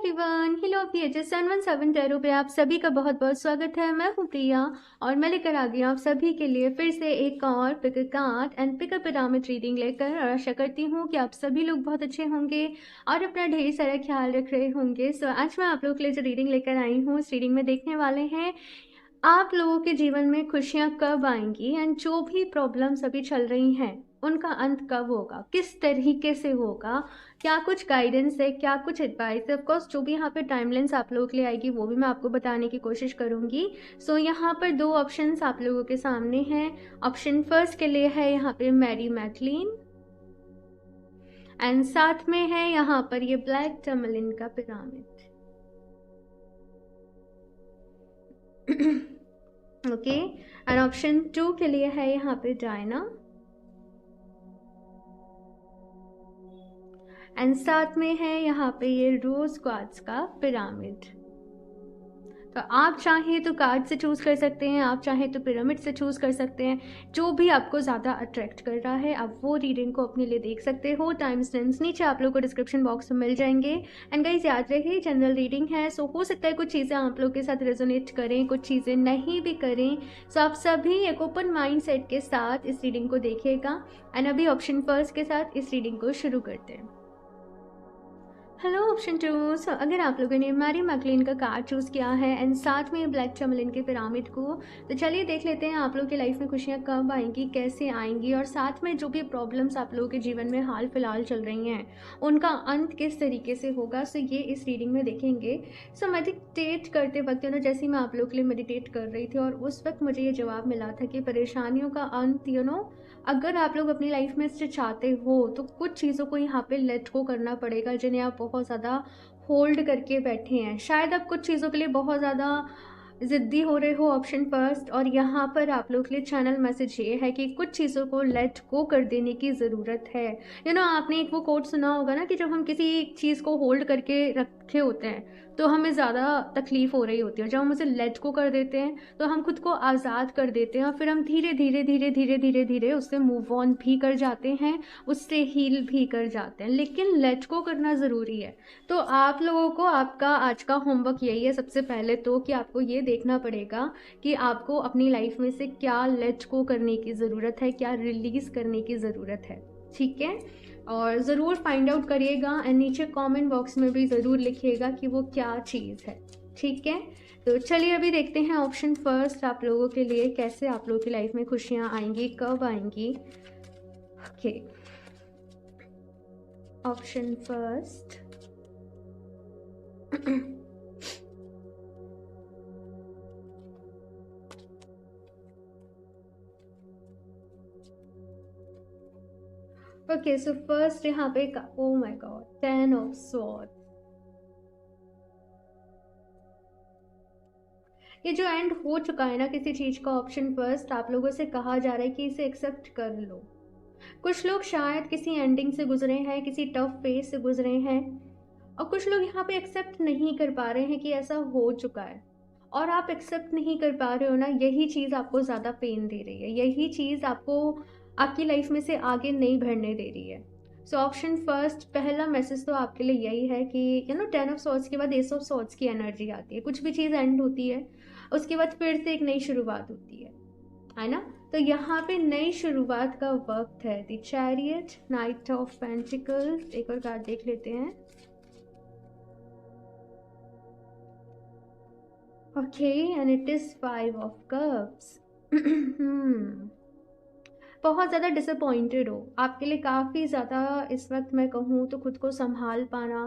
Everyone, hello PHS 717 tarot पे आप सभी का बहुत बहुत स्वागत है। मैं हूँ प्रिया और मैं लेकर आ गई हूँ आप सभी के लिए फिर से एक और pick a card and pick a pyramid reading लेकर, और आशा करती हूँ कि आप सभी लोग बहुत अच्छे होंगे और अपना ढेर सारा ख्याल रख रहे होंगे। सो आज मैं आप लोगों के लिए जो रीडिंग लेकर आई हूँ, इस रीडिंग में देखने वाले हैं आप लोगों के जीवन में खुशियाँ कब आएंगी एंड जो भी प्रॉब्लम्स अभी चल रही हैं उनका अंत कब होगा, किस तरीके से होगा, क्या कुछ गाइडेंस है, क्या कुछ एडवाइस है। ऑफकोर्स जो भी यहाँ पे टाइमलाइंस आप लोगों के लिए आएगी वो भी मैं आपको बताने की कोशिश करूँगी। सो यहाँ पर दो ऑप्शंस आप लोगों के सामने हैं। ऑप्शन फर्स्ट के लिए है यहाँ पे मैरी मैकलीन एंड साथ में है यहाँ पर ये ब्लैक टर्मलिन का पिरामिड। ओके, एंड ऑप्शन 2 के लिए है यहाँ पे डायना एंड साथ में है यहाँ पे ये रोज क्वार्ट्ज का पिरामिड। तो आप चाहें तो कार्ड से चूज कर सकते हैं, आप चाहें तो पिरामिड से चूज कर सकते हैं। जो भी आपको ज़्यादा अट्रैक्ट कर रहा है आप वो रीडिंग को अपने लिए देख सकते हो। टाइम स्टैम्प्स नीचे आप लोग को डिस्क्रिप्शन बॉक्स में मिल जाएंगे। एंड गाइस याद रहे जनरल रीडिंग है, सो हो सकता है कुछ चीज़ें आप लोग के साथ रेजोनेट करें, कुछ चीज़ें नहीं भी करें। सो आप सभी एक ओपन माइंड सेट के साथ इस रीडिंग को देखिएगा। एंड अभी ऑप्शन फर्स्ट के साथ इस रीडिंग को शुरू करते हैं। Hello option 2। सो अगर आप लोगों ने मैरी मैकलीन का कार्ड चूज़ किया है एंड साथ में ब्लैक टर्मलिन के पिरामिड को, तो चलिए देख लेते हैं आप लोग की लाइफ में खुशियाँ कब आएंगी, कैसे आएंगी, और साथ में जो भी प्रॉब्लम्स आप लोगों के जीवन में हाल फिलहाल चल रही हैं उनका अंत किस तरीके से होगा। सो ये इस रीडिंग में देखेंगे। सो मेडिटेट करते वक्त जैसे मैं आप लोग के लिए मेडिटेट कर रही थी और उस वक्त मुझे ये जवाब मिला था कि परेशानियों का अंत अगर आप लोग अपनी लाइफ में इससे चाहते हो तो कुछ चीज़ों को यहाँ पे लेट गो करना पड़ेगा जिन्हें आप बहुत ज़्यादा होल्ड करके बैठे हैं। शायद आप कुछ चीज़ों के लिए बहुत ज़्यादा ज़िद्दी हो रहे हो, ऑप्शन फर्स्ट। और यहाँ पर आप लोग के लिए चैनल मैसेज ये है कि कुछ चीज़ों को लेट गो कर देने की ज़रूरत है। आपने एक वो कोट सुना होगा ना कि जब हम किसी चीज़ को होल्ड करके रखे होते हैं तो हमें ज़्यादा तकलीफ़ हो रही होती है। जब हम उसे लेट गो कर देते हैं तो हम खुद को आज़ाद कर देते हैं और फिर हम धीरे धीरे धीरे धीरे धीरे धीरे उससे मूव ऑन भी कर जाते हैं, उससे हील भी कर जाते हैं। लेकिन लेट गो करना ज़रूरी है। तो आप लोगों को आपका आज का होमवर्क यही है सबसे पहले तो, कि आपको ये देखना पड़ेगा कि आपको अपनी लाइफ में से क्या लेट गो करने की ज़रूरत है, क्या रिलीज़ करने की ज़रूरत है। ठीक है, और ज़रूर फाइंड आउट करिएगा एंड नीचे कमेंट बॉक्स में भी ज़रूर लिखिएगा कि वो क्या चीज़ है। ठीक है, तो चलिए अभी देखते हैं ऑप्शन फर्स्ट आप लोगों के लिए कैसे आप लोगों की लाइफ में खुशियाँ आएंगी, कब आएंगी। Okay, option first. Okay, so first यहाँ पे oh my God, 10 of sword. ये जो एंड हो चुका है ना किसी चीज़ का, ऑप्शन फर्स्ट आप लोगों से कहा जा रहा है कि इसे एक्सेप्ट कर लो। कुछ लोग शायद किसी एंडिंग से गुजरे हैं, किसी टफ फेज से गुजरे हैं, और कुछ लोग यहाँ पे एक्सेप्ट नहीं कर पा रहे हैं कि ऐसा हो चुका है। और आप एक्सेप्ट नहीं कर पा रहे हो ना, यही चीज़ आपको ज़्यादा पेन दे रही है, यही चीज़ आपको आपकी लाइफ में से आगे नहीं बढ़ने दे रही है। सो ऑप्शन फर्स्ट पहला मैसेज तो आपके लिए यही है कि 10 ऑफ सॉर्ट्स के बाद एस ऑफ सॉर्ट्स की एनर्जी आती है। कुछ भी चीज़ एंड होती है उसके बाद फिर से एक नई शुरुआत होती है ना। तो यहाँ पे नई शुरुआत का वक्त है। The chariot, night of pentacles, एक और कार्ड देख लेते हैं। Okay, and it is 5 of cups. बहुत ज़्यादा डिसअपॉइंटेड हो, आपके लिए काफ़ी ज़्यादा इस वक्त मैं कहूँ तो खुद को संभाल पाना,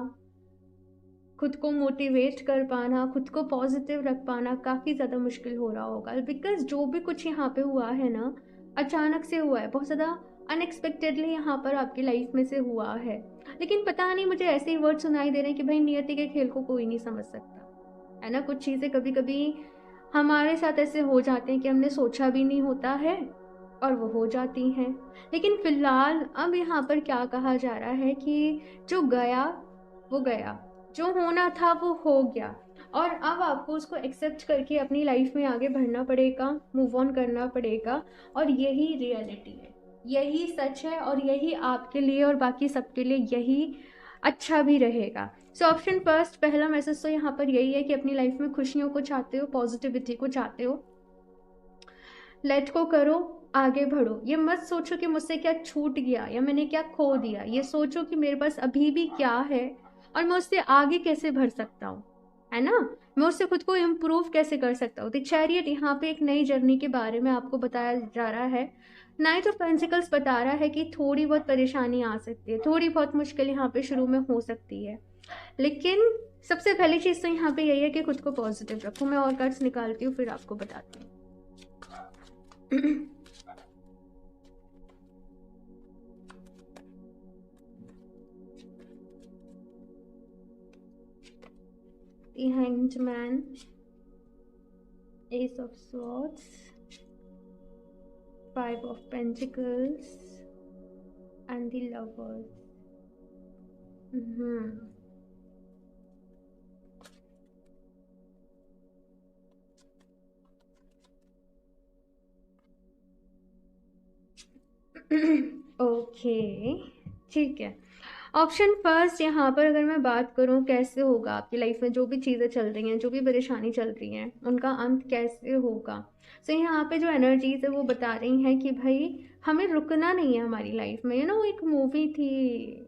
खुद को मोटिवेट कर पाना, खुद को पॉजिटिव रख पाना काफ़ी ज़्यादा मुश्किल हो रहा होगा। बिकॉज जो भी कुछ यहाँ पे हुआ है ना, अचानक से हुआ है, बहुत ज़्यादा अनएक्सपेक्टेडली यहाँ पर आपकी लाइफ में से हुआ है। लेकिन पता नहीं मुझे ऐसे ही वर्ड सुनाई दे रहे हैं कि भाई नियति के खेल को कोई नहीं समझ सकता, है ना। कुछ चीज़ें कभी कभी हमारे साथ ऐसे हो जाते हैं कि हमने सोचा भी नहीं होता है और वो हो जाती हैं। लेकिन फिलहाल अब यहाँ पर क्या कहा जा रहा है कि जो गया वो गया, जो होना था वो हो गया, और अब आपको उसको एक्सेप्ट करके अपनी लाइफ में आगे बढ़ना पड़ेगा, मूव ऑन करना पड़ेगा। और यही रियलिटी है, यही सच है, और यही आपके लिए और बाकी सबके लिए यही अच्छा भी रहेगा। सो ऑप्शन फर्स्ट, पहला मैसेज तो यहाँ पर यही है कि अपनी लाइफ में खुशियों को चाहते हो, पॉजिटिविटी को चाहते हो, लेट को करो, आगे बढ़ो। ये मत सोचो कि मुझसे क्या छूट गया या मैंने क्या खो दिया, ये सोचो कि मेरे पास अभी भी क्या है और मैं उससे आगे कैसे बढ़ सकता हूँ, है ना, मैं उससे खुद को इम्प्रूव कैसे कर सकता हूँ। द चैरियट यहाँ पे एक नई जर्नी के बारे में आपको बताया जा रहा है। नाइट ऑफ पेंसिकल्स बता रहा है कि थोड़ी बहुत परेशानी आ सकती है, थोड़ी बहुत मुश्किल यहाँ पे शुरू में हो सकती है, लेकिन सबसे पहली चीज़ तो यहाँ पे यही है कि खुद को पॉजिटिव रखो। मैं और कार्ड्स निकालती हूँ फिर आपको बताती हूँ। The Hanged Man, Ace of Swords, Five of Pentacles, and the Lovers. Okay, ठीक है। ऑप्शन फर्स्ट यहाँ पर अगर मैं बात करूँ कैसे होगा आपकी लाइफ में जो भी चीज़ें चल रही हैं, जो भी परेशानी चल रही हैं, उनका अंत कैसे होगा। सो यहाँ पे जो एनर्जीज है वो बता रही हैं कि भाई हमें रुकना नहीं है हमारी लाइफ में। एक मूवी थी,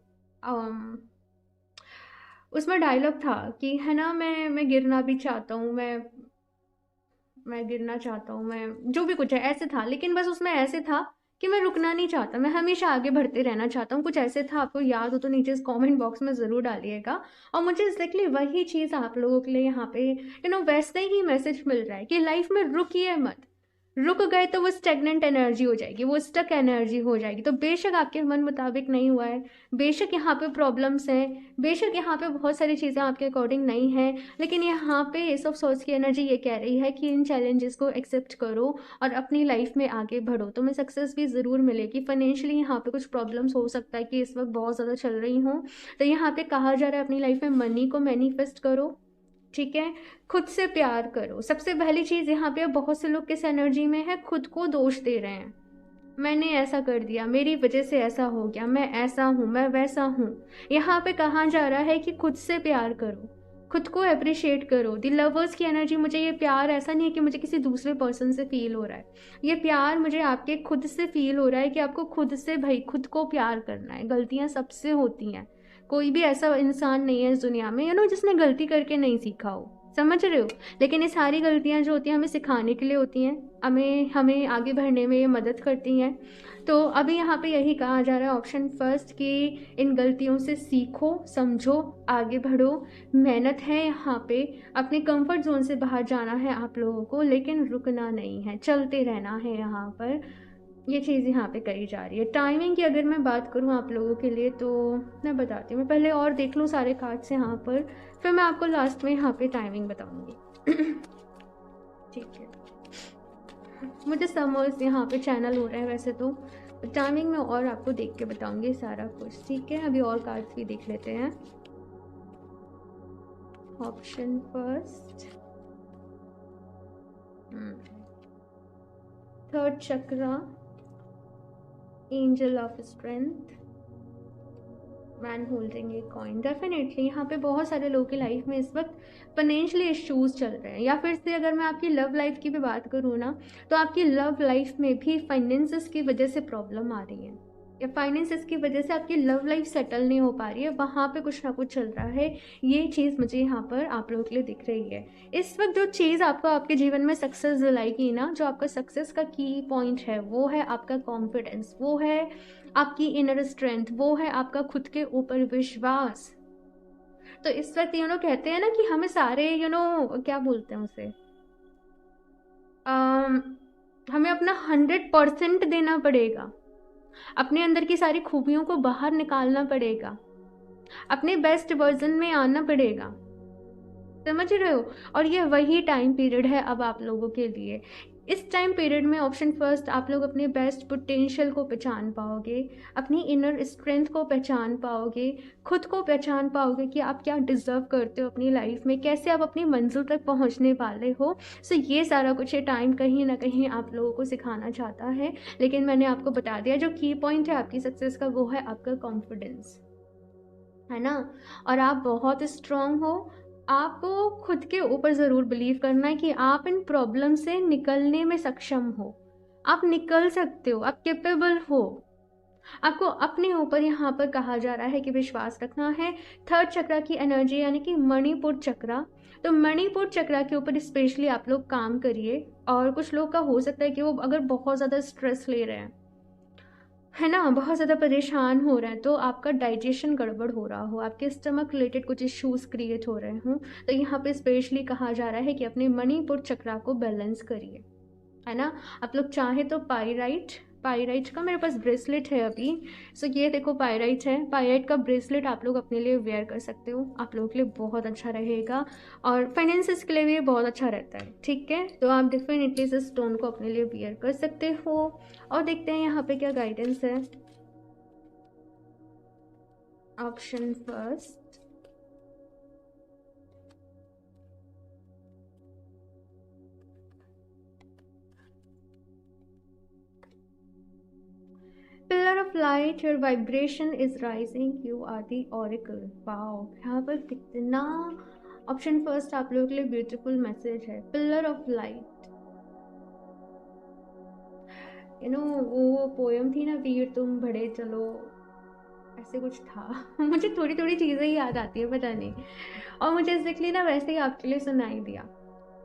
उसमें डायलॉग था कि है ना, मैं गिरना भी चाहता हूँ, मैं गिरना चाहता हूँ, मैं जो भी कुछ है ऐसे था, लेकिन बस उसमें ऐसे था कि मैं रुकना नहीं चाहता, मैं हमेशा आगे बढ़ते रहना चाहता हूँ, कुछ ऐसे था। आपको याद हो तो नीचे इस कमेंट बॉक्स में ज़रूर डालिएगा। और मुझे एग्जैक्टली वही चीज़ आप लोगों के लिए यहाँ पे वैसे ही मैसेज मिल रहा है कि लाइफ में रुकिए मत। रुक गए तो वो स्टेगनेंट एनर्जी हो जाएगी, वो स्टक एनर्जी हो जाएगी। तो बेशक आपके मन मुताबिक नहीं हुआ है, बेशक यहाँ पे प्रॉब्लम्स हैं, बेशक यहाँ पे बहुत सारी चीज़ें आपके अकॉर्डिंग नहीं हैं, लेकिन यहाँ पे एस ऑफ सोर्स की एनर्जी ये कह रही है कि इन चैलेंजेस को एक्सेप्ट करो और अपनी लाइफ में आगे बढ़ो। तुम्हें सक्सेस भी ज़रूर मिलेगी। फाइनेंशियली यहाँ पे कुछ प्रॉब्लम्स हो सकता है कि इस वक्त बहुत ज़्यादा चल रही हों, तो यहाँ पे कहा जा रहा है अपनी लाइफ में मनी को मैनिफेस्ट करो, ठीक है। खुद से प्यार करो। सबसे पहली चीज़ यहाँ पे बहुत से लोग किस एनर्जी में है, खुद को दोष दे रहे हैं, मैंने ऐसा कर दिया, मेरी वजह से ऐसा हो गया, मैं ऐसा हूँ, मैं वैसा हूँ। यहाँ पे कहा जा रहा है कि खुद से प्यार करो, खुद को अप्रिशिएट करो। द लवर्स की एनर्जी, मुझे ये प्यार ऐसा नहीं है कि मुझे किसी दूसरे पर्सन से फील हो रहा है, ये प्यार मुझे आपके खुद से फील हो रहा है कि आपको खुद से भाई खुद को प्यार करना है। गलतियाँ सबसे होती हैं, कोई भी ऐसा इंसान नहीं है इस दुनिया में जिसने गलती करके नहीं सीखा हो, समझ रहे हो। लेकिन ये सारी गलतियाँ जो होती हैं हमें सिखाने के लिए होती हैं, हमें आगे बढ़ने में ये मदद करती हैं। तो अभी यहाँ पे यही कहा जा रहा है ऑप्शन फर्स्ट कि इन गलतियों से सीखो, समझो, आगे बढ़ो। मेहनत है यहाँ पे, अपने कंफर्ट जोन से बाहर जाना है आप लोगों को, लेकिन रुकना नहीं है, चलते रहना है। यहाँ पर ये चीज़ यहाँ पे करी जा रही है। टाइमिंग की अगर मैं बात करूँ आप लोगों के लिए तो मैं बताती हूँ, मैं पहले और देख लूँ सारे कार्ड्स यहाँ पर, फिर मैं आपको लास्ट में यहाँ पे टाइमिंग बताऊँगी। ठीक है, मुझे समर्स यहाँ पे चैनल हो रहे हैं वैसे तो, टाइमिंग में और आपको देख के बताऊँगी सारा कुछ, ठीक है। अभी और कार्ड्स भी देख लेते हैं। Option first, third chakra, angel of strength, man holding a coin. Definitely यहाँ पे बहुत सारे लोगों की लाइफ में इस वक्त फाइनेंशियली इश्यूज चल रहे हैं, या फिर से अगर मैं आपकी लव लाइफ की भी बात करूँ ना, तो आपकी लव लाइफ में भी फाइनेंसेस की वजह से प्रॉब्लम आ रही है, या फाइनेंसेस की वजह से आपकी लव लाइफ सेटल नहीं हो पा रही है, वहाँ पे कुछ ना कुछ चल रहा है। ये चीज़ मुझे यहाँ पर आप लोगों के लिए दिख रही है। इस वक्त जो चीज़ आपको आपके जीवन में सक्सेस दिलाएगी ना, जो आपका सक्सेस का की पॉइंट है, वो है आपका कॉन्फिडेंस, वो है आपकी इनर स्ट्रेंथ, वो है आपका खुद के ऊपर विश्वास। तो इस वक्त कहते हैं ना कि हमें सारे क्या बोलते हैं उसे, हमें अपना 100% देना पड़ेगा, अपने अंदर की सारी खूबियों को बाहर निकालना पड़ेगा, अपने बेस्ट वर्जन में आना पड़ेगा, समझ रहे हो। और ये वही टाइम पीरियड है अब आप लोगों के लिए। इस टाइम पीरियड में ऑप्शन फर्स्ट आप लोग अपने बेस्ट पोटेंशियल को पहचान पाओगे, अपनी इनर स्ट्रेंथ को पहचान पाओगे, खुद को पहचान पाओगे कि आप क्या डिज़र्व करते हो अपनी लाइफ में, कैसे आप अपनी मंजिल तक पहुंचने वाले हो। सो ये सारा कुछ ये टाइम कहीं ना कहीं आप लोगों को सिखाना चाहता है। लेकिन मैंने आपको बता दिया जो की पॉइंट है आपकी सक्सेस का, वो है आपका कॉन्फिडेंस। है ना। और आप बहुत स्ट्रांग हो। आपको खुद के ऊपर ज़रूर बिलीव करना है कि आप इन प्रॉब्लम से निकलने में सक्षम हो। आप निकल सकते हो, आप कैपेबल हो। आपको अपने ऊपर यहाँ पर कहा जा रहा है कि विश्वास रखना है। थर्ड चक्र की एनर्जी यानी कि मणिपुर चक्र, तो मणिपुर चक्र के ऊपर स्पेशली आप लोग काम करिए। और कुछ लोग का हो सकता है कि वो अगर बहुत ज़्यादा स्ट्रेस ले रहे हैं, है ना, बहुत ज़्यादा परेशान हो रहा है, तो आपका डाइजेशन गड़बड़ हो रहा हो, आपके स्टमक रिलेटेड कुछ इश्यूज क्रिएट हो रहे हों, तो यहाँ पे स्पेशली कहा जा रहा है कि अपने मणिपुर चक्र को बैलेंस करिए, है ना। आप लोग चाहे तो पायराइट का मेरे पास ब्रेसलेट है अभी। सो ये देखो पायराइट है, पायराइट का ब्रेसलेट आप लोग अपने लिए वेयर कर सकते हो, आप लोगों के लिए बहुत अच्छा रहेगा। और फाइनेंसिस के लिए भी बहुत अच्छा रहता है, ठीक है। तो आप डेफिनेटली इस स्टोन को अपने लिए वेयर कर सकते हो। और देखते हैं यहाँ पे क्या गाइडेंस है। Option first, pillar of light, your vibration is rising, you are the oracle। Wow, यहाँ पर कितना ऑप्शन फर्स्ट आप लोगों के लिए ब्यूटीफुल मैसेज है। Pillar of light, you know वो पोयम थी ना, वीर तुम बड़े चलो, ऐसे कुछ था मुझे थोड़ी थोड़ी चीज़ें ही याद आती है, पता नहीं। और मुझे एग्जैक्टली ना वैसे ही आपके लिए सुनाई दिया।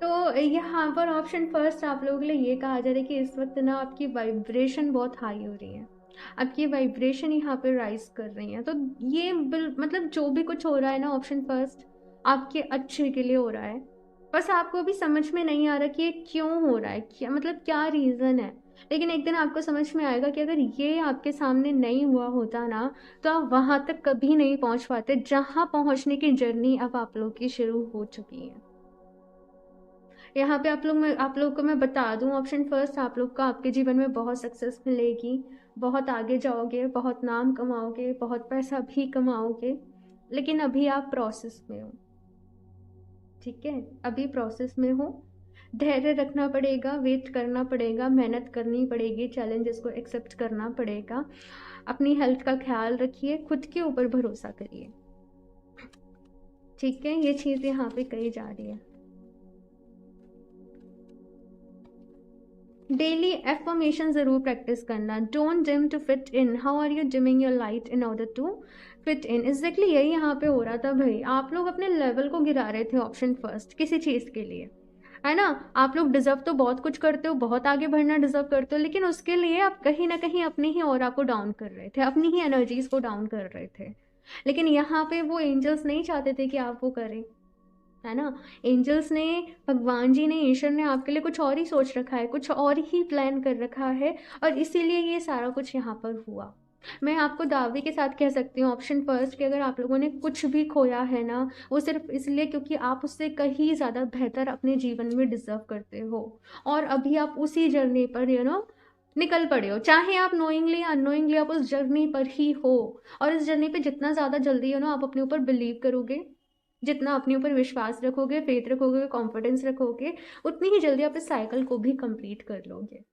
तो यहाँ पर ऑप्शन फर्स्ट आप लोगों के लिए ये कहा जा रहा है कि इस वक्त ना आपकी वाइब्रेशन बहुत हाई हो रही है, आपकी वाइब्रेशन यहाँ पे राइज कर रही है। तो ये मतलब जो भी कुछ हो रहा है ना, ऑप्शन फर्स्ट आपके अच्छे के लिए हो रहा है। बस आपको अभी समझ में नहीं आ रहा कि ये क्यों हो रहा है, क्या मतलब क्या रीज़न है। लेकिन एक दिन आपको समझ में आएगा कि अगर ये आपके सामने नहीं हुआ होता ना, तो आप वहाँ तक कभी नहीं पहुँच पाते जहाँ पहुँचने की जर्नी अब आप लोग की शुरू हो चुकी है। यहाँ पे आप लोग को मैं बता दूँ, ऑप्शन फर्स्ट आप लोग का आपके जीवन में बहुत सक्सेस मिलेगी, बहुत आगे जाओगे, बहुत नाम कमाओगे, बहुत पैसा भी कमाओगे। लेकिन अभी आप प्रोसेस में हो, ठीक है, अभी प्रोसेस में हो। धैर्य रखना पड़ेगा, वेट करना पड़ेगा, मेहनत करनी पड़ेगी, चैलेंजेस को एक्सेप्ट करना पड़ेगा। अपनी हेल्थ का ख्याल रखिए, खुद के ऊपर भरोसा करिए, ठीक है। ये चीज़ यहाँ पे कही जा रही है। डेली एफर्मेशन ज़रूर प्रैक्टिस करना। Don't dim to fit in, how are you dimming your light in order to fit in. Exactly यही यहाँ पे हो रहा था भाई, आप लोग अपने लेवल को गिरा रहे थे ऑप्शन फर्स्ट किसी चीज़ के लिए, है ना। आप लोग डिजर्व तो बहुत कुछ करते हो, बहुत आगे बढ़ना डिजर्व करते हो, लेकिन उसके लिए आप कहीं ना कहीं अपनी ही ऑरा को डाउन कर रहे थे, अपनी ही एनर्जीज को डाउन कर रहे थे। लेकिन यहाँ पे वो एंजल्स नहीं चाहते थे कि आप वो करें, है ना। एंजल्स ने, भगवान जी ने, ईश्वर ने आपके लिए कुछ और ही सोच रखा है, कुछ और ही प्लान कर रखा है, और इसीलिए ये सारा कुछ यहाँ पर हुआ। मैं आपको दावे के साथ कह सकती हूँ ऑप्शन फर्स्ट कि अगर आप लोगों ने कुछ भी खोया है ना, वो सिर्फ इसलिए क्योंकि आप उससे कहीं ज़्यादा बेहतर अपने जीवन में डिजर्व करते हो। और अभी आप उसी जर्नी पर निकल पड़े हो, चाहे आप नोइंगली या अननोइंगली आप उस जर्नी पर ही हो। और इस जर्नी पे जितना ज़्यादा जल्दी आप अपने ऊपर बिलीव करोगे, जितना अपने ऊपर विश्वास रखोगे, फेथ रखोगे, कॉन्फिडेंस रखोगे, उतनी ही जल्दी आप इस साइकिल को भी कंप्लीट कर लोगे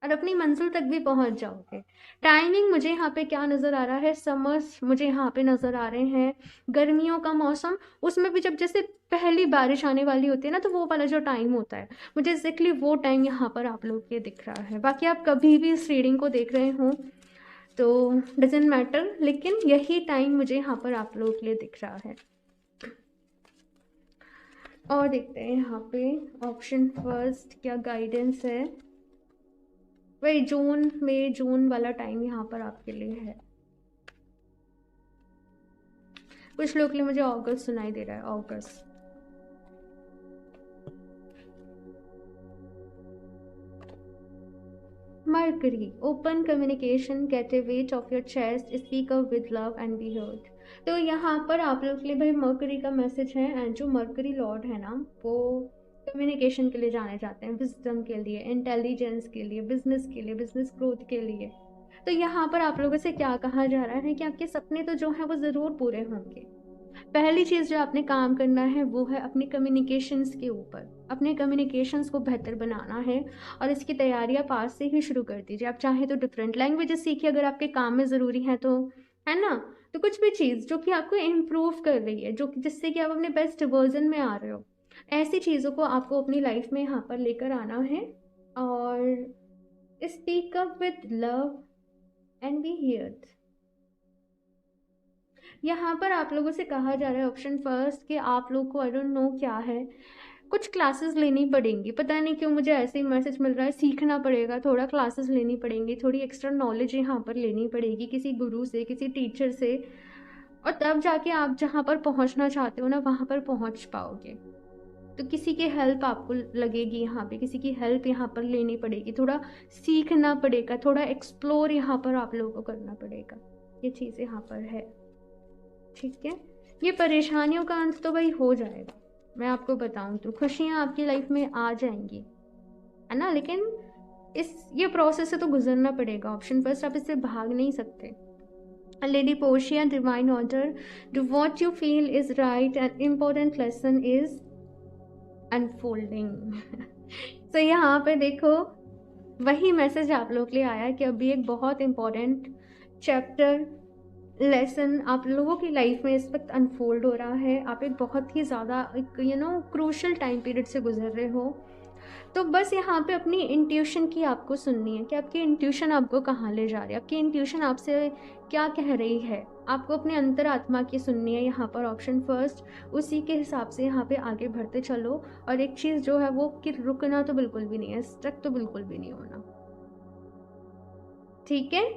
और अपनी मंजिल तक भी पहुंच जाओगे। टाइमिंग मुझे यहाँ पे क्या नज़र आ रहा है, समर्स मुझे यहाँ पे नज़र आ रहे हैं, गर्मियों का मौसम, उसमें भी जब जैसे पहली बारिश आने वाली होती है ना, तो वो वाला जो टाइम होता है, मुझे एग्जैक्टली वो टाइम यहाँ पर आप लोग के दिख रहा है। बाकी आप कभी भी इस रीडिंग को देख रहे हो तो डजेंट मैटर, लेकिन यही टाइम मुझे यहाँ पर आप लोगों के लिए दिख रहा है। और देखते हैं यहाँ पे ऑप्शन फर्स्ट क्या गाइडेंस है। वही जून वाला टाइम यहाँ पर आपके लिए है। कुछ लोग के लिए मुझे अगस्त सुनाई दे रहा है, अगस्त। Mercury, open communication, get a weight of your chest, speak up with love and be heard। तो यहाँ पर आप लोग के लिए भाई मर्करी का मैसेज है, एंड जो मर्करी लॉर्ड है ना, वो कम्युनिकेशन के लिए जाने जाते हैं, विजडम के लिए, इंटेलिजेंस के लिए, बिजनेस के लिए, बिजनेस ग्रोथ के लिए। तो यहाँ पर आप लोगों से क्या कहा जा रहा है कि आपके सपने तो जो है वो ज़रूर पूरे होंगे। पहली चीज़ जो आपने काम करना है वो है अपने कम्युनिकेशंस के ऊपर, अपने कम्युनिकेशंस को बेहतर बनाना है, और इसकी तैयारी आप आज से ही शुरू कर दीजिए। आप चाहे तो डिफरेंट लैंग्वेजेस सीखिए अगर आपके काम में ज़रूरी है तो, है ना। तो कुछ भी चीज़ जो कि आपको इम्प्रूव कर रही है, जो कि जिससे कि आप अपने बेस्ट वर्जन में आ रहे हो, ऐसी चीज़ों को आपको अपनी लाइफ में यहाँ पर लेकर आना है। और speak up with love and be heard. यहाँ पर आप लोगों से कहा जा रहा है ऑप्शन फर्स्ट कि आप लोग को आई डोंट नो क्या है, कुछ क्लासेस लेनी पड़ेंगी। पता नहीं क्यों मुझे ऐसे ही मैसेज मिल रहा है, सीखना पड़ेगा, थोड़ा क्लासेस लेनी पड़ेंगी, थोड़ी एक्स्ट्रा नॉलेज यहाँ पर लेनी पड़ेगी किसी गुरु से, किसी टीचर से, और तब जाके आप जहाँ पर पहुँचना चाहते हो ना वहाँ पर पहुँच पाओगे। तो किसी की हेल्प आपको लगेगी यहाँ पे, किसी की हेल्प यहाँ पर लेनी पड़ेगी, थोड़ा सीखना पड़ेगा, थोड़ा एक्सप्लोर यहाँ पर आप लोगों को करना पड़ेगा। ये चीज़ यहाँ पर है, ठीक है। ये परेशानियों का अंत तो भाई हो जाएगा, मैं आपको बताऊं तो खुशियाँ आपकी लाइफ में आ जाएंगी, है ना, लेकिन ये प्रोसेस से तो गुजरना पड़ेगा। ऑप्शन फर्स्ट, आप इससे भाग नहीं सकते। Lady Portia, divine order, do what you feel is right and important lesson is unfolding. तो यहाँ पे देखो वही मैसेज आप लोग के लिए आया कि अभी एक बहुत इम्पोर्टेंट चैप्टर, लेसन आप लोगों की लाइफ में इस वक्त अनफोल्ड हो रहा है। आप एक बहुत ही ज़्यादा एक क्रूशल टाइम पीरियड से गुजर रहे हो। तो बस यहाँ पे अपनी इंट्यूशन की आपको सुननी है कि आपकी इंट्यूशन आपको कहाँ ले जा रही है, आपकी इंट्यूशन आपसे क्या कह रही है, आपको अपने अंतरात्मा की सुननी है यहाँ पर। ऑप्शन फर्स्ट, उसी के हिसाब से यहाँ पे आगे बढ़ते चलो। और एक चीज़ जो है वो कि रुकना तो बिल्कुल भी नहीं है, स्टक तो बिल्कुल भी नहीं होना, ठीक है।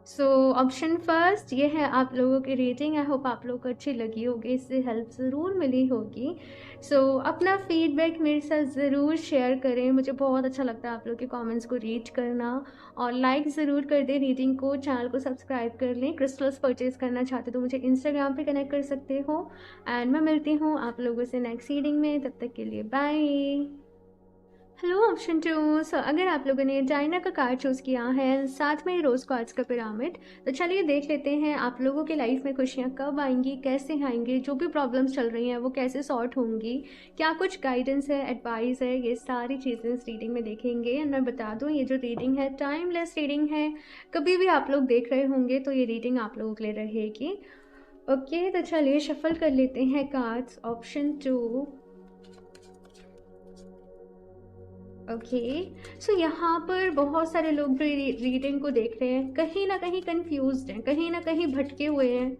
सो ऑप्शन फर्स्ट ये है आप लोगों की रेटिंग। आई होप आप लोगों को अच्छी लगी होगी, इससे हेल्प ज़रूर मिली होगी। सो अपना फीडबैक मेरे साथ ज़रूर शेयर करें, मुझे बहुत अच्छा लगता है आप लोग के कमेंट्स को रीड करना। और लाइक ज़रूर कर दें रीडिंग को, चैनल को सब्सक्राइब कर लें। क्रिस्टल्स परचेज़ करना चाहते तो मुझे इंस्टाग्राम पे कनेक्ट कर सकते हो। एंड मैं मिलती हूँ आप लोगों से नेक्स्ट रीडिंग में, तब तक के लिए बाय। Hello option 2। सो अगर आप लोगों ने डायना का कार्ड चूज़ किया है, साथ में रोज़ क्वार्ट्ज का पिरामिड, तो चलिए देख लेते हैं आप लोगों के लाइफ में खुशियाँ कब आएंगी, कैसे आएंगी, जो भी प्रॉब्लम्स चल रही हैं वो कैसे सॉर्ट होंगी, क्या कुछ गाइडेंस है, एडवाइस है, ये सारी चीज़ें इस रीडिंग में देखेंगे। एंड मैं बता दूँ ये जो रीडिंग है टाइमलेस रीडिंग है, कभी भी आप लोग देख रहे होंगे तो ये रीडिंग आप लोगों के लिए रहेगी। ओके, तो चलिए शफल कर लेते हैं कार्ड्स। ऑप्शन 2। ओके, सो यहाँ पर बहुत सारे लोग जो रीडिंग को देख रहे हैं कहीं ना कहीं कंफ्यूज्ड हैं, कहीं ना कहीं भटके हुए हैं,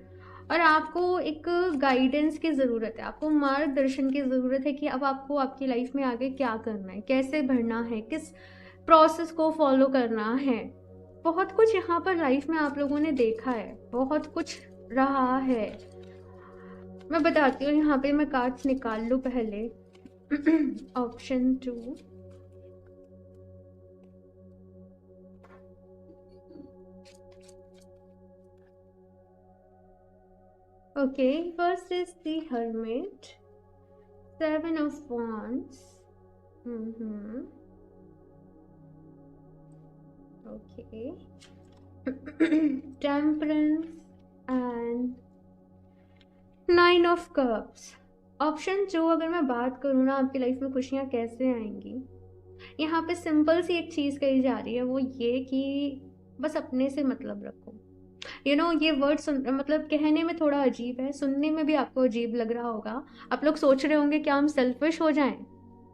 और आपको एक गाइडेंस की ज़रूरत है, आपको मार्गदर्शन की ज़रूरत है कि अब आपको आपकी लाइफ में आगे क्या करना है, कैसे बढ़ना है, किस प्रोसेस को फॉलो करना है। बहुत कुछ यहाँ पर लाइफ में आप लोगों ने देखा है, बहुत कुछ रहा है। मैं बताती हूँ, यहाँ पे मैं कार्ड्स निकाल लूँ पहले। Option 2। Okay, first is the Hermit, Seven of Wands. Okay. Temperance and Nine of Cups. Option 2, अगर मैं बात करूँ ना आपकी लाइफ में खुशियाँ कैसे आएंगी, यहाँ पे सिंपल सी एक चीज़ कही जा रही है, वो ये कि बस अपने से मतलब रखो। ये वर्ड मतलब कहने में थोड़ा अजीब है, सुनने में भी आपको अजीब लग रहा होगा। आप लोग सोच रहे होंगे क्या हम सेल्फिश हो जाएं,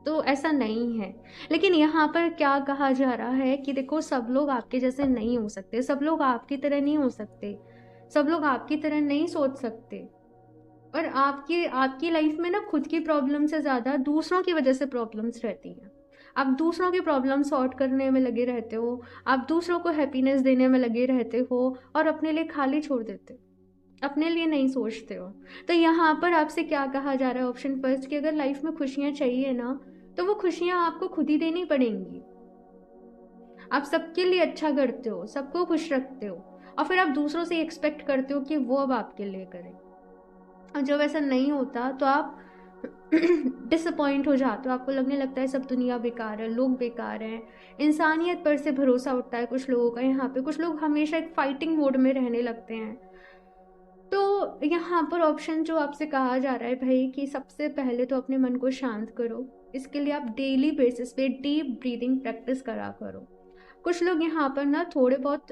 तो ऐसा नहीं है। लेकिन यहाँ पर क्या कहा जा रहा है कि देखो, सब लोग आपके जैसे नहीं हो सकते, सब लोग आपकी तरह नहीं हो सकते, सब लोग आपकी तरह नहीं सोच सकते। और आपकी लाइफ में ना खुद की प्रॉब्लम से ज़्यादा दूसरों की वजह से प्रॉब्लम्स रहती हैं। आप दूसरों की प्रॉब्लम सॉर्ट करने में लगे रहते हो, आप दूसरों को हैप्पीनेस देने में लगे रहते हो, और अपने लिए खाली छोड़ देते हो, अपने लिए नहीं सोचते हो। तो यहाँ पर आपसे क्या कहा जा रहा है ऑप्शन फर्स्ट कि अगर लाइफ में खुशियाँ चाहिए ना, तो वो खुशियाँ आपको खुद ही देनी पड़ेंगी। आप सबके लिए अच्छा करते हो, सबको खुश रखते हो, और फिर आप दूसरों से एक्सपेक्ट करते हो कि वो अब आपके लिए करें। और जब ऐसा नहीं होता तो आप डिसअपॉइंट हो जाते हो, आपको लगने लगता है सब दुनिया बेकार है, लोग बेकार हैं, इंसानियत पर से भरोसा उठता है कुछ लोगों का। यहाँ पे कुछ लोग हमेशा एक फाइटिंग मोड में रहने लगते हैं। तो यहाँ पर ऑप्शन जो आपसे कहा जा रहा है भाई कि सबसे पहले तो अपने मन को शांत करो। इसके लिए आप डेली बेसिस पे डीप ब्रीदिंग प्रैक्टिस करा करो। कुछ लोग यहाँ पर ना थोड़े बहुत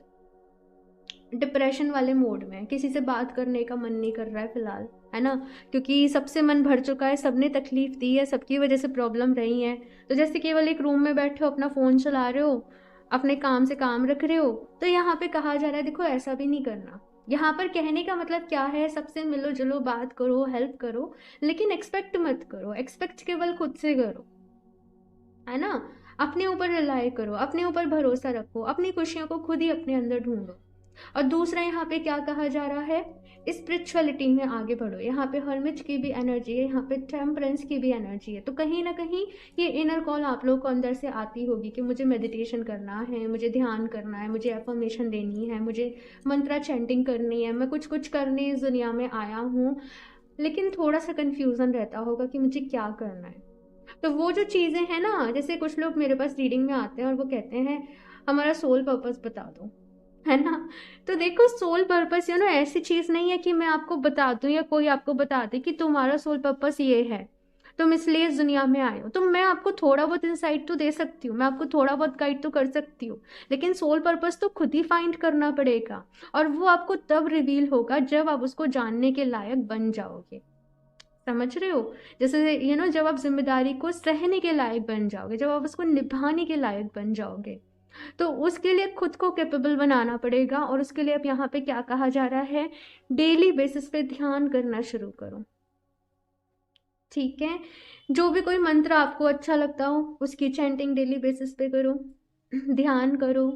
डिप्रेशन वाले मोड में है, किसी से बात करने का मन नहीं कर रहा है फिलहाल, है ना, क्योंकि सबसे मन भर चुका है, सबने तकलीफ दी है, सबकी वजह से प्रॉब्लम रही है। तो जैसे केवल एक रूम में बैठे हो, अपना फ़ोन चला रहे हो, अपने काम से काम रख रहे हो, तो यहाँ पे कहा जा रहा है देखो ऐसा भी नहीं करना। यहाँ पर कहने का मतलब क्या है, सबसे मिलो जुलो, बात करो, हेल्प करो, लेकिन एक्सपेक्ट मत करो, एक्सपेक्ट केवल खुद से करो, है ना। अपने ऊपर रिलाई करो, अपने ऊपर भरोसा रखो, अपनी खुशियों को खुद ही अपने अंदर ढूंढो। और दूसरा यहाँ पे क्या कहा जा रहा है, स्पिरिचुअलिटी में आगे बढ़ो। यहाँ पे हर्मिट की भी एनर्जी है, यहाँ पे टेम्परेंस की भी एनर्जी है। तो कहीं ना कहीं ये इनर कॉल आप लोग को अंदर से आती होगी कि मुझे मेडिटेशन करना है, मुझे ध्यान करना है, मुझे एफर्मेशन देनी है, मुझे मंत्रा चैंटिंग करनी है, मैं कुछ कुछ करने इस दुनिया में आया हूँ, लेकिन थोड़ा सा कन्फ्यूज़न रहता होगा कि मुझे क्या करना है। तो वो जो चीज़ें हैं ना, जैसे कुछ लोग मेरे पास रीडिंग में आते हैं और वो कहते हैं हमारा सोल पर्पस बता दो, है ना। तो देखो सोल पर्पस ऐसी चीज़ नहीं है कि मैं आपको बता दूं या कोई आपको बता दे कि तुम्हारा सोल पर्पस ये है, तुम इसलिए इस दुनिया में आए हो। तो मैं आपको थोड़ा बहुत इंसाइट तो दे सकती हूँ, मैं आपको थोड़ा बहुत गाइड तो कर सकती हूँ, लेकिन सोल पर्पस तो खुद ही फाइंड करना पड़ेगा। और वो आपको तब रिवील होगा जब आप उसको जानने के लायक बन जाओगे। समझ रहे हो, जैसे जब आप जिम्मेदारी को सहने के लायक बन जाओगे, जब आप उसको निभाने के लायक बन जाओगे, तो उसके लिए खुद को कैपेबल बनाना पड़ेगा। और उसके लिए अब यहाँ पे क्या कहा जा रहा है, डेली बेसिस पे ध्यान करना शुरू करो। ठीक है, जो भी कोई मंत्र आपको अच्छा लगता हो उसकी चैंटिंग डेली बेसिस पे करो, ध्यान करो,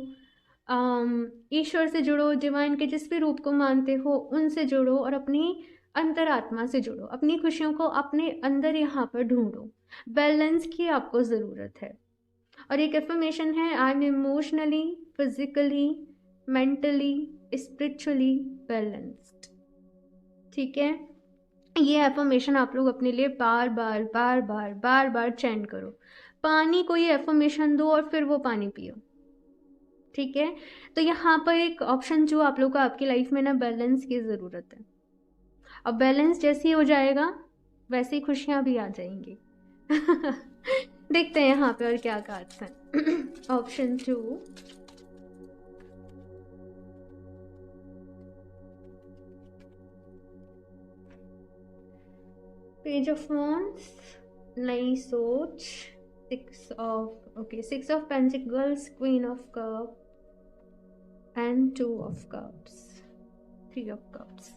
ईश्वर से जुड़ो, डिवाइन के जिस भी रूप को मानते हो उनसे जुड़ो, और अपनी अंतरात्मा से जुड़ो, अपनी खुशियों को अपने अंदर यहाँ पर ढूंढो। बैलेंस की आपको ज़रूरत है। और एक एफर्मेशन है, I am emotionally, physically, mentally, spiritually balanced. ठीक है, ये एफर्मेशन आप लोग अपने लिए बार बार बार बार बार बार चैंट करो। पानी को ये एफर्मेशन दो और फिर वो पानी पियो। ठीक है, तो यहाँ पर एक ऑप्शन जो आप लोग को आपकी लाइफ में ना, बैलेंस की ज़रूरत है। अब बैलेंस जैसे ही हो जाएगा वैसे ही खुशियाँ भी आ जाएंगी। देखते हैं यहाँ पे और क्या कार्ड्स हैं। ऑप्शन 2, पेज ऑफ वॉन्ड्स, नई सोच, 6 of pentacles, queen of cup and 2 of cups, 3 of कप्स।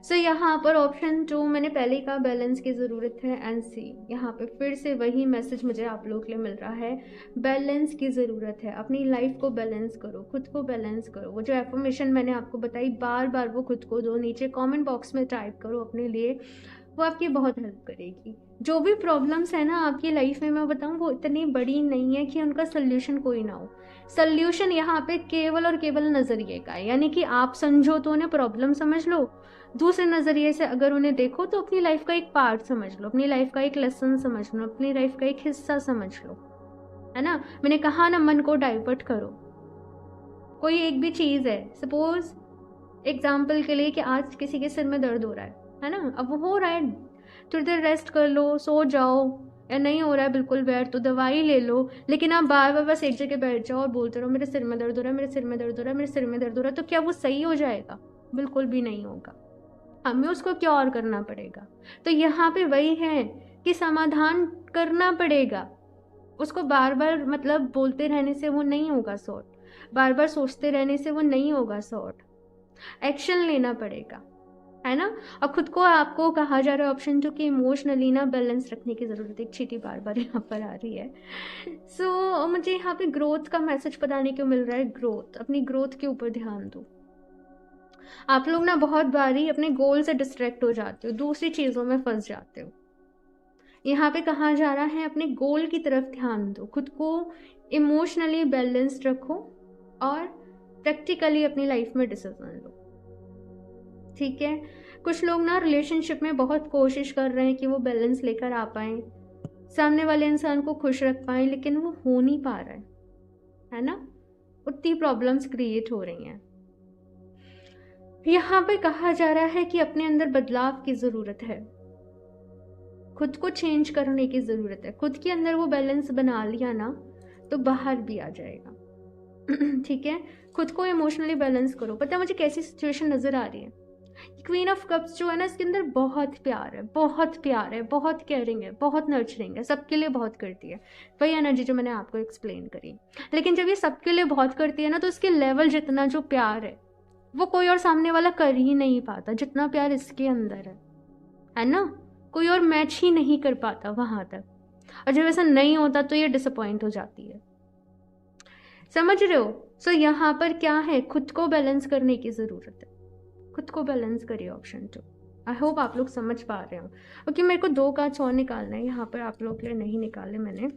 सो यहाँ पर ऑप्शन 2 मैंने पहले ही कहा, बैलेंस की ज़रूरत है। एंड सी, यहाँ पे फिर से वही मैसेज मुझे आप लोगों के लिए मिल रहा है, बैलेंस की ज़रूरत है। अपनी लाइफ को बैलेंस करो, खुद को बैलेंस करो। वो जो एफर्मेशन मैंने आपको बताई, बार बार वो खुद को दो, नीचे कमेंट बॉक्स में टाइप करो अपने लिए, वो आपकी बहुत हेल्प करेगी। जो भी प्रॉब्लम्स है ना आपकी लाइफ में, मैं बताऊँ वो इतनी बड़ी नहीं है कि उनका सल्यूशन कोई ना हो। सल्यूशन यहाँ पे केवल और केवल नज़रिए का है, यानी कि आप समझो तो उन्हें प्रॉब्लम समझ लो, दूसरे नज़रिए से अगर उन्हें देखो तो अपनी लाइफ का एक पार्ट समझ लो, अपनी लाइफ का एक लेसन समझ लो, अपनी लाइफ का एक हिस्सा समझ लो, है ना। मैंने कहा ना, मन को डाइवर्ट करो। कोई एक भी चीज़ है, सपोज एग्जाम्पल के लिए कि आज किसी के सिर में दर्द हो रहा है ना, अब वो हो रहा है, थोड़ी देर रेस्ट कर लो, सो जाओ, या नहीं हो रहा है बिल्कुल बैठ तो दवाई ले लो। लेकिन आप बार बार बस एक जगह बैठ जाओ और बोलते रहो मेरे सिर में दर्द हो रहा है, मेरे सिर में दर्द हो रहा है, मेरे सिर में दर्द हो रहा है, तो क्या वो सही हो जाएगा? बिल्कुल भी नहीं होगा, हमें उसको क्या और करना पड़ेगा। तो यहाँ पे वही है कि समाधान करना पड़ेगा, उसको बार बार मतलब बोलते रहने से वो नहीं होगा सॉर्ट, बार बार सोचते रहने से वो नहीं होगा सॉर्ट, एक्शन लेना पड़ेगा, है ना। और खुद को आपको कहा जा रहा है ऑप्शन 2 कि इमोशनली ना बैलेंस रखने की ज़रूरत है। एक चीटी बार बार यहाँ पर आ रही है। सो मुझे यहाँ पे ग्रोथ का मैसेज पता नहीं क्यों मिल रहा है। ग्रोथ, अपनी ग्रोथ के ऊपर ध्यान दो। आप लोग ना बहुत बारी अपने गोल से डिस्ट्रैक्ट हो जाते हो, दूसरी चीज़ों में फंस जाते हो। यहाँ पे कहा जा रहा है अपने गोल की तरफ ध्यान दो, खुद को इमोशनली बैलेंस्ड रखो और प्रैक्टिकली अपनी लाइफ में डिसीजन लो। ठीक है, कुछ लोग ना रिलेशनशिप में बहुत कोशिश कर रहे हैं कि वो बैलेंस लेकर आ पाए, सामने वाले इंसान को खुश रख पाए, लेकिन वो हो नहीं पा रहा है ना, उतनी प्रॉब्लम्स क्रिएट हो रही हैं। यहाँ पे कहा जा रहा है कि अपने अंदर बदलाव की ज़रूरत है, खुद को चेंज करने की ज़रूरत है। खुद के अंदर वो बैलेंस बना लिया ना तो बाहर भी आ जाएगा। ठीक है, खुद को इमोशनली बैलेंस करो। पता है मुझे कैसी सिचुएशन नज़र आ रही है? क्वीन ऑफ कप्स जो है ना, इसके अंदर बहुत प्यार है, बहुत प्यार है, बहुत केयरिंग है, बहुत नर्चरिंग है, सबके लिए बहुत करती है। वही एनर्जी जो मैंने आपको एक्सप्लेन करी। लेकिन जब ये सबके लिए बहुत करती है ना, तो इसके लेवल जितना जो प्यार है वो कोई और सामने वाला कर ही नहीं पाता जितना प्यार इसके अंदर है ना? कोई और मैच ही नहीं कर पाता वहाँ तक। और जब ऐसा नहीं होता तो ये डिसअपॉइंट हो जाती है। समझ रहे हो? सो यहाँ पर क्या है, खुद को बैलेंस करने की ज़रूरत है। खुद को बैलेंस करिए, ऑप्शन 2। आई होप आप लोग समझ पा रहे हो। ओके, मेरे को 2 कार्ड्स और निकालना है, यहाँ पर आप लोग के लिए नहीं निकाले मैंने।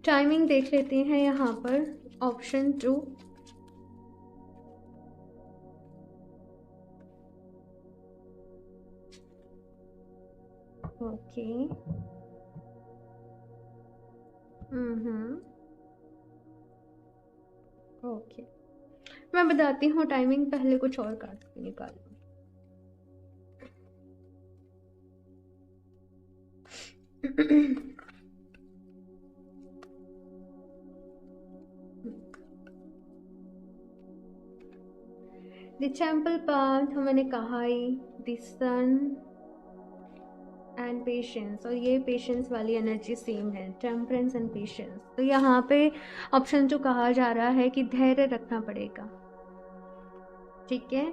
टाइमिंग देख लेते हैं यहाँ पर, ऑप्शन 2। ओके, ओके, मैं बताती हूँ टाइमिंग, पहले कुछ और कार्ड निकाल लो। द टेम्पल पाथ मैंने कहा ही, द सन एंड पेशेंस, और ये पेशेंस वाली एनर्जी सेम है, टेम्परेंस एंड पेशेंस। तो यहाँ पे ऑप्शन जो कहा जा रहा है कि धैर्य रखना पड़ेगा। ठीक है,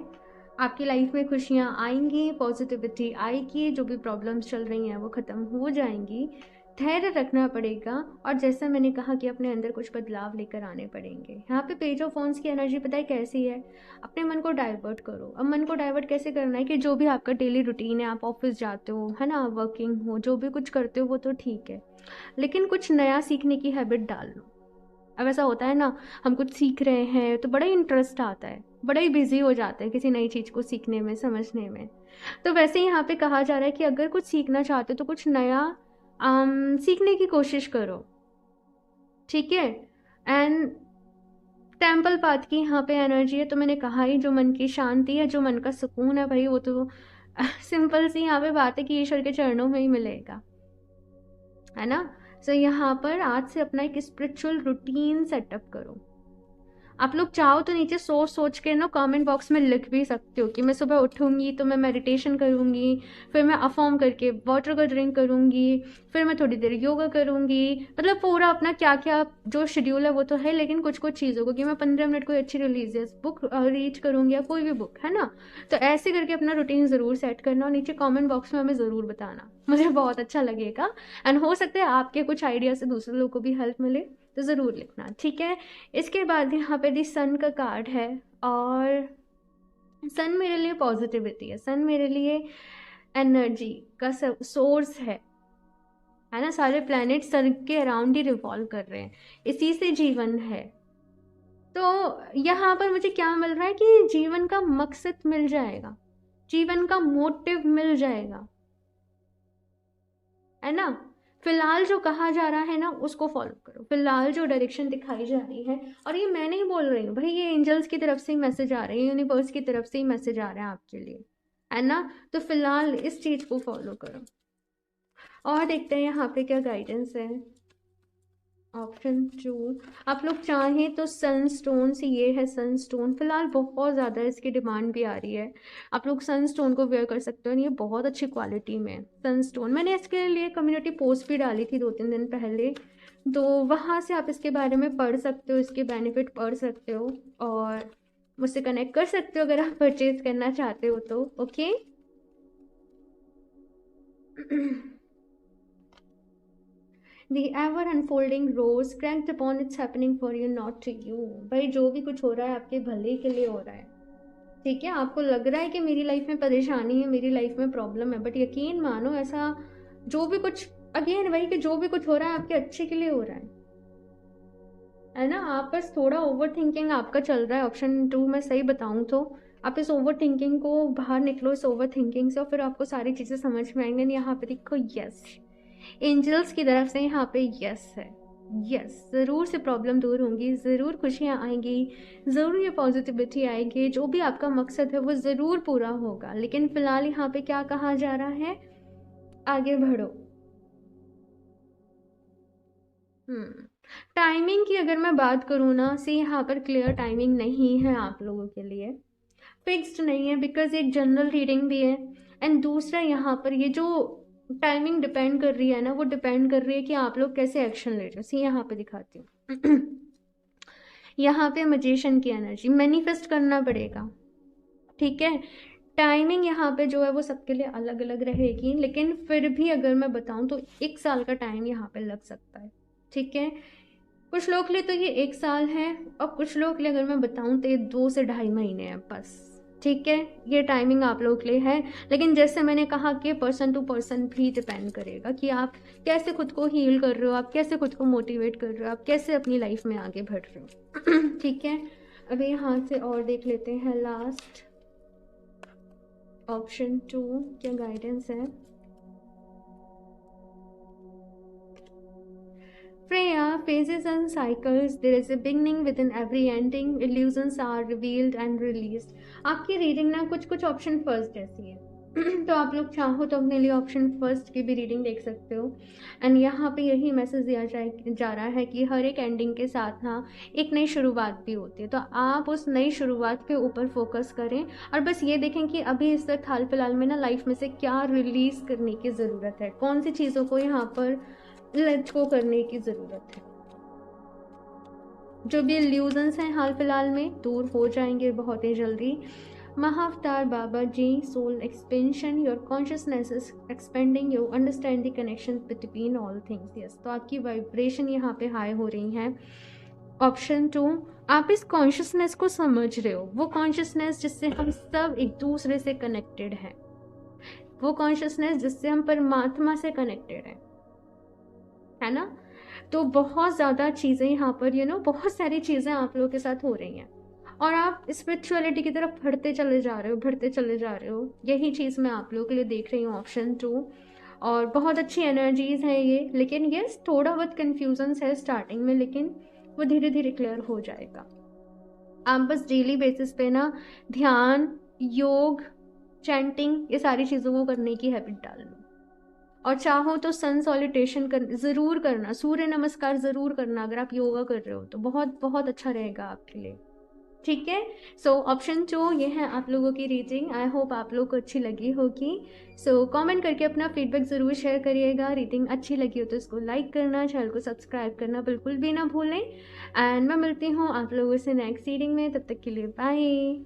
आपकी लाइफ में खुशियाँ आएंगी, पॉजिटिविटी आएगी, जो भी प्रॉब्लम्स चल रही हैं वो ख़त्म हो जाएंगी। धैर्य रखना पड़ेगा, और जैसा मैंने कहा कि अपने अंदर कुछ बदलाव लेकर आने पड़ेंगे। यहाँ पे पेज ऑफ वॉन्ड्स की एनर्जी पता है कैसी है? अपने मन को डाइवर्ट करो। अब मन को डाइवर्ट कैसे करना है कि जो भी आपका डेली रूटीन है, आप ऑफिस जाते हो, है ना, वर्किंग हो, जो भी कुछ करते हो वो तो ठीक है, लेकिन कुछ नया सीखने की हैबिट डाल लो। अब ऐसा होता है ना, हम कुछ सीख रहे हैं तो बड़ा ही इंटरेस्ट आता है, बड़ा ही बिजी हो जाता है किसी नई चीज़ को सीखने में, समझने में। तो वैसे ही यहाँ पे कहा जा रहा है कि अगर कुछ सीखना चाहते हो तो कुछ नया सीखने की कोशिश करो। ठीक है, एंड टेम्पल पाथ की यहाँ पे एनर्जी है, तो मैंने कहा ही, जो मन की शांति है, जो मन का सुकून है भाई, वो तो सिंपल सी यहाँ पे बात है कि ईश्वर के चरणों में ही मिलेगा, है ना। सो यहाँ पर आज से अपना एक स्पिरिचुअल रूटीन सेटअप करो। आप लोग चाहो तो नीचे सोच सोच के ना कमेंट बॉक्स में लिख भी सकते हो कि मैं सुबह उठूंगी तो मैं मेडिटेशन करूंगी, फिर मैं अफॉर्म करके वाटर का ड्रिंक करूंगी, फिर मैं थोड़ी देर योगा करूंगी। मतलब पूरा अपना क्या क्या जो शेड्यूल है वो तो है, लेकिन कुछ कुछ चीज़ों को कि मैं 15 मिनट कोई अच्छी रिलीजियस बुक रीड करूंगी, या कोई भी बुक, है ना। तो ऐसे करके अपना रूटीन ज़रूर सेट करना, और नीचे कॉमेंट बॉक्स में हमें ज़रूर बताना, मुझे बहुत अच्छा लगेगा। एंड हो सकता है आपके कुछ आइडिया से दूसरे लोगों को भी हेल्प मिले, तो ज़रूर लिखना, ठीक है। इसके बाद यहाँ पे दी सन का कार्ड है, और सन मेरे लिए पॉजिटिविटी है, सन मेरे लिए एनर्जी का सोर्स है ना। सारे प्लैनेट सन के अराउंड ही रिवॉल्व कर रहे हैं, इसी से जीवन है। तो यहाँ पर मुझे क्या मिल रहा है कि जीवन का मकसद मिल जाएगा, जीवन का मोटिव मिल जाएगा, है ना। फिलहाल जो कहा जा रहा है ना उसको फॉलो करो, फिलहाल जो डायरेक्शन दिखाई जा रही है, और ये मैं नहीं बोल रही हूँ भाई, ये एंजल्स की तरफ से ही मैसेज आ रहे हैं, यूनिवर्स की तरफ से ही मैसेज आ रहे हैं आपके लिए, है ना। तो फिलहाल इस चीज़ को फॉलो करो, और देखते हैं यहाँ पे क्या गाइडेंस है। ऑप्शन 2, आप लोग चाहें तो सनस्टोन से, ये है सनस्टोन, फिलहाल बहुत ज़्यादा इसकी डिमांड भी आ रही है, आप लोग सनस्टोन को वेयर कर सकते हो, ये बहुत अच्छी क्वालिटी में सनस्टोन। मैंने इसके लिए कम्युनिटी पोस्ट भी डाली थी 2-3 दिन पहले, तो वहाँ से आप इसके बारे में पढ़ सकते हो, इसके बेनिफिट पढ़ सकते हो, और मुझसे कनेक्ट कर सकते हो अगर आप परचेज करना चाहते हो तो। Okay The ever unfolding rose cranked upon it's happening for you not to you। भाई जो भी कुछ हो रहा है आपके भले के लिए हो रहा है, ठीक है। आपको लग रहा है कि मेरी लाइफ में परेशानी है, मेरी लाइफ में प्रॉब्लम है, बट यकीन मानो ऐसा जो भी कुछ, अगेन भाई, कि जो भी कुछ हो रहा है आपके अच्छे के लिए हो रहा है ना। आप बस थोड़ा ओवर थिंकिंग आपका चल रहा है, ऑप्शन 2 में सही बताऊं तो आप इस ओवर थिंकिंग को बाहर निकलो, इस ओवर थिंकिंग से, और फिर आपको सारी चीज़ें समझ में आएंगी। यहाँ पे देखो, यस, एंजल्स की तरफ से यहाँ पे यस है, यस, ज़रूर से प्रॉब्लम दूर होंगी, ज़रूर खुशियाँ आएंगी, ज़रूर ये पॉजिटिविटी आएगी, जो भी आपका मकसद है वो ज़रूर पूरा होगा। लेकिन फ़िलहाल यहाँ पे क्या कहा जा रहा है, आगे बढ़ो। टाइमिंग की अगर मैं बात करूँ ना, सी यहाँ पर क्लियर टाइमिंग नहीं है आप लोगों के लिए, फिक्स्ड नहीं है, बिकॉज एक जनरल रीडिंग भी है। एंड दूसरा यहाँ पर ये जो टाइमिंग डिपेंड कर रही है ना, वो डिपेंड कर रही है कि आप लोग कैसे एक्शन ले रहे हो। सी यहाँ पे दिखाती हूँ यहाँ पे मजिशियन की एनर्जी, मैनिफेस्ट करना पड़ेगा, ठीक है। टाइमिंग यहाँ पे जो है वो सबके लिए अलग अलग रहेगी, लेकिन फिर भी अगर मैं बताऊँ तो 1 साल का टाइम यहाँ पे लग सकता है, ठीक है। कुछ लोग के लिए तो ये 1 साल है, और कुछ लोग के लिए अगर मैं बताऊँ तो ये 2 से 2.5 महीने हैं बस, ठीक है। ये टाइमिंग आप लोगों के लिए है, लेकिन जैसे मैंने कहा कि पर्सन टू पर्सन भी डिपेंड करेगा कि आप कैसे खुद को हील कर रहे हो, आप कैसे खुद को मोटिवेट कर रहे हो, आप कैसे अपनी लाइफ में आगे बढ़ रहे हो ठीक है। अभी यहाँ से और देख लेते हैं लास्ट ऑप्शन 2 क्या गाइडेंस है। Freya, phases and cycles, there is a beginning within every ending, illusions are revealed and released। आपकी रीडिंग ना कुछ कुछ ऑप्शन फर्स्ट जैसी है तो आप लोग चाहो तो अपने लिए ऑप्शन फर्स्ट की भी रीडिंग देख सकते हो। एंड यहाँ पे यही मैसेज दिया जा रहा है कि हर एक एंडिंग के साथ ना एक नई शुरुआत भी होती है, तो आप उस नई शुरुआत के ऊपर फोकस करें और बस ये देखें कि अभी इस वक्त हाल फिलहाल में ना लाइफ में से क्या रिलीज़ करने की ज़रूरत है, कौन सी चीज़ों को यहाँ पर लेट गो करने की ज़रूरत है। जो भी इल्यूजन्स हैं हाल फिलहाल में दूर हो जाएंगे बहुत ही जल्दी। Mahavatar Baba ji, soul expansion, your consciousness is expanding, you understand the connection between all things. Yes, तो आपकी वाइब्रेशन यहाँ पे हाई हो रही है। ऑप्शन 2, आप इस कॉन्शियसनेस को समझ रहे हो, वो कॉन्शियसनेस जिससे हम सब एक दूसरे से कनेक्टेड हैं, वो कॉन्शियसनेस जिससे हम परमात्मा से कनेक्टेड हैं, है ना। तो बहुत ज़्यादा चीज़ें यहाँ पर बहुत सारी चीज़ें आप लोगों के साथ हो रही हैं और आप स्पिरिचुअलिटी की तरफ बढ़ते चले जा रहे हो। यही चीज़ मैं आप लोगों के लिए देख रही हूँ ऑप्शन 2। और बहुत अच्छी एनर्जीज है ये, लेकिन यस थोड़ा बहुत कन्फ्यूजन है स्टार्टिंग में, लेकिन वो धीरे धीरे क्लियर हो जाएगा। आप बस डेली बेसिस पे ना ध्यान, योग, चैंटिंग, ये सारी चीज़ों को करने की हैबिट डाल लो। और चाहो तो सन सॉलिटेशन ज़रूर करना, सूर्य नमस्कार ज़रूर करना अगर आप योगा कर रहे हो तो बहुत बहुत अच्छा रहेगा आपके लिए, ठीक है। सो ऑप्शन 2 ये है आप लोगों की रीडिंग। आई होप आप लोग को अच्छी लगी होगी। सो कमेंट करके अपना फीडबैक ज़रूर शेयर करिएगा। रीडिंग अच्छी लगी हो तो इसको लाइक करना, चैनल को सब्सक्राइब करना बिल्कुल भी ना भूलें। एंड मैं मिलती हूँ आप लोगों से नेक्स्ट रीडिंग में, तब तक के लिए बाय।